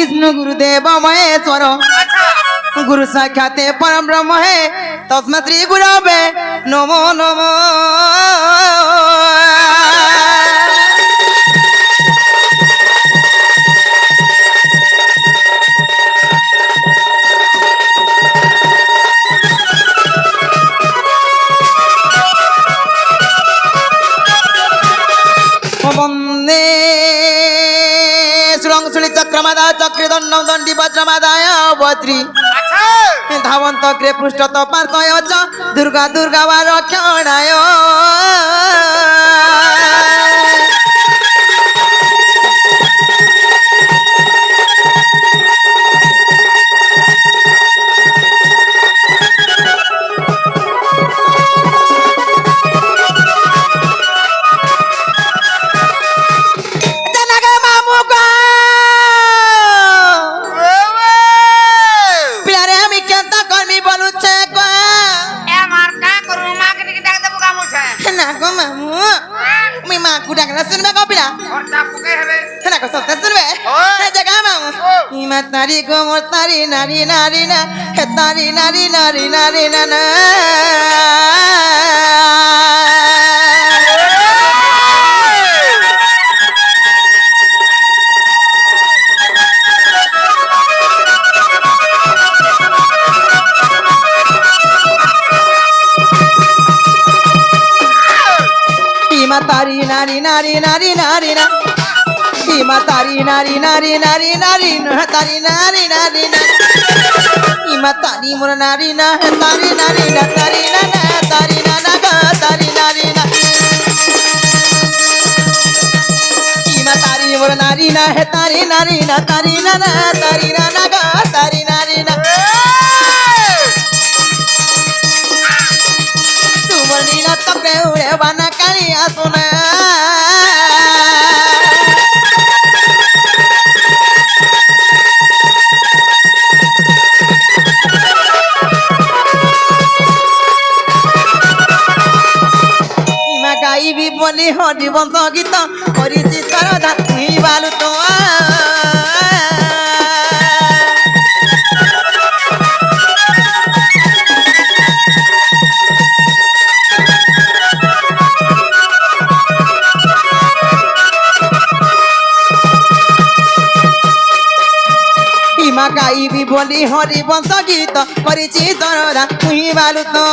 विष्णु गुरुदेव महेश्वर गुरु साक्षात परम ब्रह्म है तस्मै श्री गुरवे नमो नमो। वंदे सुरंगसुली चक्रमादा चक्रीदंडं दंडी वज्रमादाय वज्री धावंत अग्रे पृष्ठत पार्थय च दुर्गा दुर्गा वा रक्षणाय। तारी गोमर तारी नारी नारी ना तारी नारी नारी नारी ना ना तारी नारी नारी नारी नारी ना इमा तारी नारी नारी नारी नारी न तारी नारी नारी ना इमा तारी मोर नारी ना तारी नारी ना तारी ना ना तारी ना ना गा तारी नारी ना इमा तारी मोर नारी ना है तारी नारी ना तारी ना ना तारी ना ना गा तारी नारी ना तुम नीला तपे उड़े बना कालिया सुना भी बोली हरि बंश गीत करिछि सरदा तुई बालु तो इमा गाई भी बोली हरि बंश गीत करिछि सरदा तुई बालु तो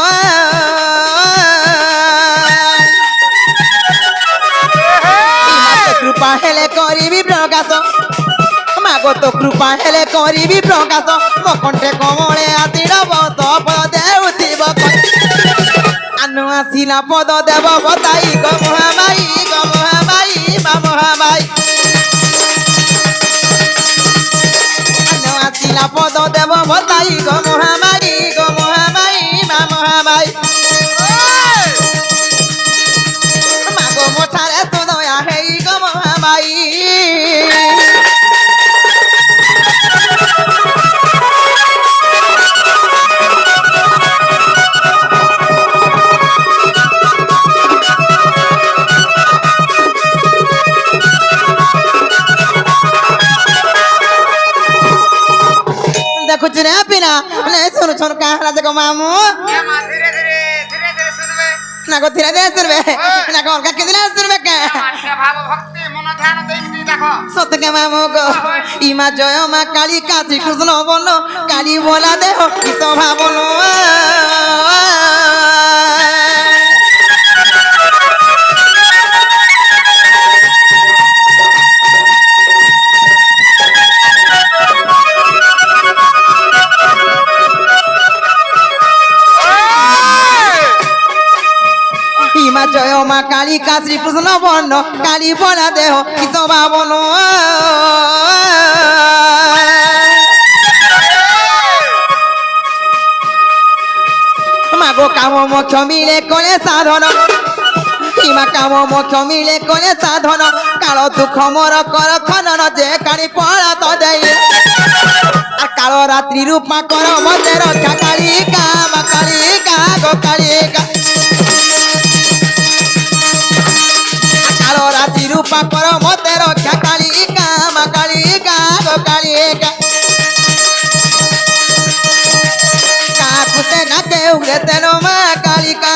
कृपा हेले करिबी प्रकाश मागो तो कृपा हेले करिबी प्रकाश मो कंठे कमले आतिर बत पद देउथिब आनु आसिला पद देव बताई ग महामाई मा महामाई आनु आसिला पद देव बताई ग महामाई मा महामाई मागो मोठारे तो दया हेई ग महामाई देखो रे पिना नहीं सुन सुन कहा देखो मामू धीरे धीरे सुनबे ना को धीरे धीरे सुनबे ना को अलगा किदिन सुनबे के भाव भक्ति मन ध्यान देई देखो सत्य के मामू को इमा जय मा काली काशी कृष्ण बोलो काली बोला देह किस भावनो जय मा काली का श्री कृष्ण बर्ण काली बना देह किस भावनो मागो काम मोक्ष मिले कोले साधन इमा काम मोक्ष मिले कोले साधन काल दुख मोर कर खनन जे काली पड़ा तो दे काल रात्रि रूपा कर मते रक्षा काली का गो काली का काल रात्रि रूपा कर मते रक्षा काली का गो काली কালিকা কাকুতে ডাকে উগেতে নো মা কালিকা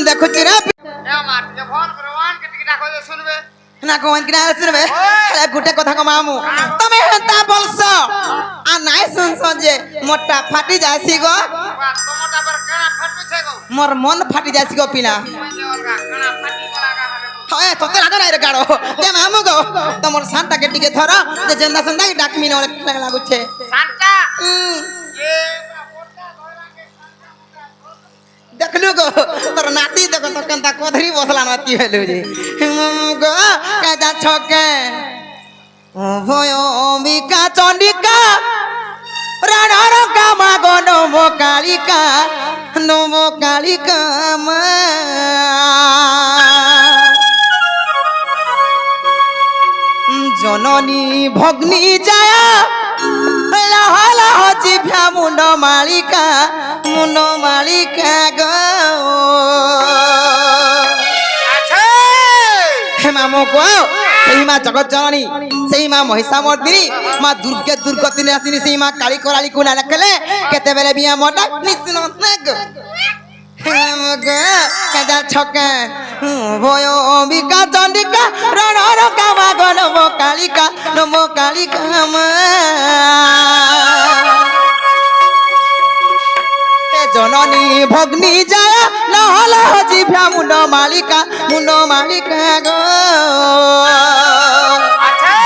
দেখুছি না এ মা ଟିକେ ফোন করে ওয়ান কে টিকে ডাকো যে শুনবে না কোন কিনা শুনবে গোটে কথা কো মামু তুমি হেতা বলছ আর নাই শুনছ যে মোটা ফাটি যাইছি গো বাস তোমাটা পর কানা ফাটুছে গো মোর মন ফাটি যাইছি গো পিনা মই যে অলগা কানা ফাটি গলা গা হয় তোতে লাগে না রে গাড়ো কে মামু গো তোমার শান্তাকে টিকে ধর যে জেন্দা সন্ধ্যা ডাকমি না অনেক লাগুছে শান্তা এ দেখলু গো তোর নাতি দেখো তো কেনতা কোধরি বসলা নাতি হলু যে গো কাজা ছকে ভয় অম্বিকা চণ্ডিকা রানার কামা গো নম কালিকা মা জননী ভগ্নী যায় লাহ লাহ জিভ্যা মুন্ড মালিকা গো আছে হে মামু গো সেই মা জগৎ জননী সেই মা মহিষামর্দিনী মা দুর্গে দুর্গতি আসিনি সেই মা কালী করালি কুনা রাখলে কেতেবেলে বিয়া মোটা নিশ্চিন গো কাজা ছকে ভয় অম্বিকা চণ্ডিকা রণর কামা গো নম কালিকা মা জননী ভগ্নী যায় নহল জিভ্যা মুন্ড মালিকা গো আছে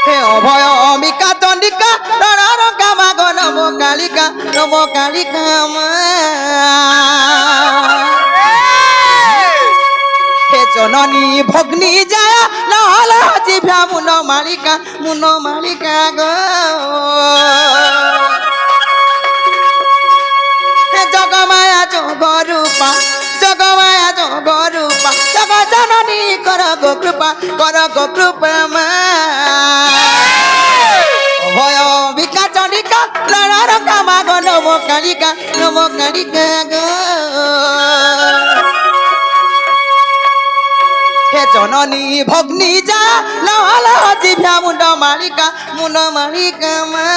হে অভয় অম্বিকা চণ্ডিকা রণর কামা গো নম কালিকা মা হে জননী ভগ্নী যায় নহল জিভ্যা মুন্ড মালিকা গো হে জগমায়া জগরূপা জগ জননী কর গো কৃপা মা ভয় বিকা চণ্ডিকা রণর কামা গো নম কালিকা গো হে জননী ভগ্নী যা নহল জিভ্যা মুন্ড মালিকা মা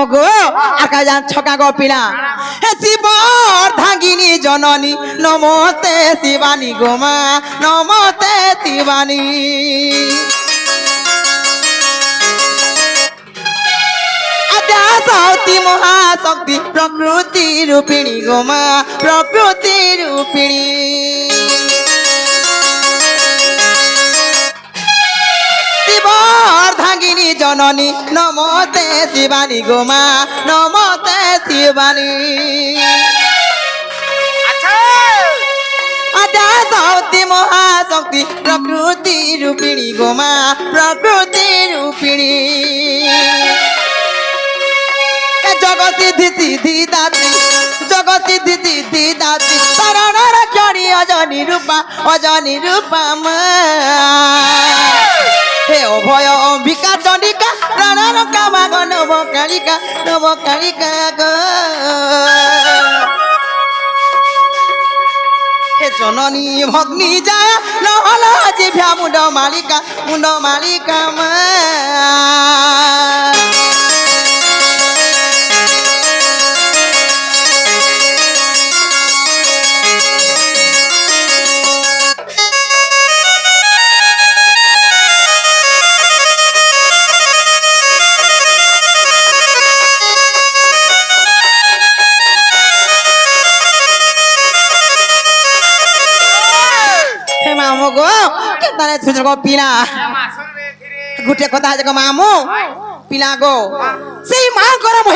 গো আকাজান ছকা গো পিনা হে শিবর ধাঙ্গিনী জননী নমস্তে শিবানী গোমা নমস্তে শিবানী আদ্যাশক্তি মহাশক্তি প্রকৃতি রূপিণী গোমা প্রকৃতি রূপিণী শিবর্ধাঙ্গিনী জননী নমস্তে শিবানী গোমা নমস্তে শিবানী আছে আদ্যাশক্তি মহাশক্তি প্রকৃতি রূপিণী গোমা প্রকৃতি রূপিণী জগৎ সিদ্ধি দাত্রী জগৎ সিদ্ধি দাত্রী শরণর চড়ি অজনী রূপা মা হে অভয় অম্বিকা চণ্ডিকা রণর কামা গো নম কালিকা গো হে জননী ভগ্নী যায় নহল জিভ্যা মুন্ড মালিকা মা মামু গো কেতানে সুযোগ পিলা মা শুনবে ধীরে গুটে কথা আছে গো মামু পিলা গো সেই মা গরম